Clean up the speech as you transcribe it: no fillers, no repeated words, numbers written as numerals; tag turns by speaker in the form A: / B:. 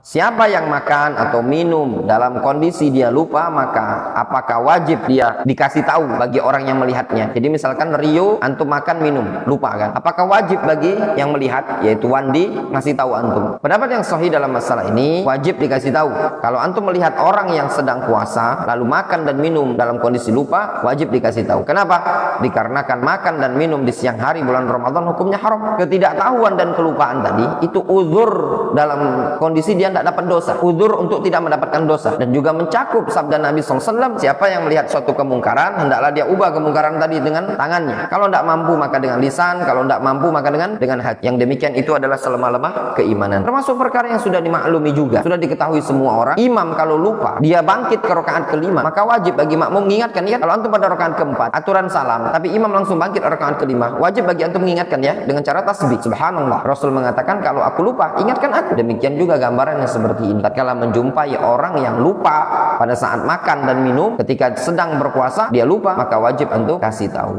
A: Siapa yang makan atau minum dalam kondisi dia lupa, maka apakah wajib dia dikasih tahu bagi orang yang melihatnya? Jadi misalkan Rio, antum makan minum, lupa kan? Apakah wajib bagi yang melihat, yaitu Wandi, ngasih tahu antum? Pendapat yang sahih dalam masalah ini, wajib dikasih tahu. Kalau antum melihat orang yang sedang puasa, lalu makan dan minum dalam kondisi lupa, wajib dikasih tahu. Kenapa? Dikarenakan makan dan minum di siang hari bulan Ramadan hukumnya haram. Ketidaktahuan dan kelupaan tadi, itu uzur dalam kondisi dia tidak dapat dosa, uzur untuk tidak mendapatkan dosa, dan juga mencakup sabda Nabi SAW, siapa yang melihat suatu kemungkaran, hendaklah dia ubah kemungkaran tadi dengan tangannya. Kalau tidak mampu maka dengan lisan, kalau tidak mampu maka dengan hati. Yang demikian itu adalah selemah-lemah keimanan. Termasuk perkara yang sudah dimaklumi juga, sudah diketahui semua orang. Imam kalau lupa, dia bangkit ke rakaat kelima, maka wajib bagi makmum mengingatkan. Ingat, kalau antum pada rakaat keempat, aturan salam, tapi imam langsung bangkit rakaat kelima, wajib bagi antum mengingatkan ya, dengan cara tasbih. Subhanallah, Rasul mengatakan kalau aku lupa, ingatkan aku. Demikian juga gambaran seperti ini. Tatkala menjumpai orang yang lupa pada saat makan dan minum ketika sedang berpuasa, dia lupa, maka wajib untuk kasih tahu.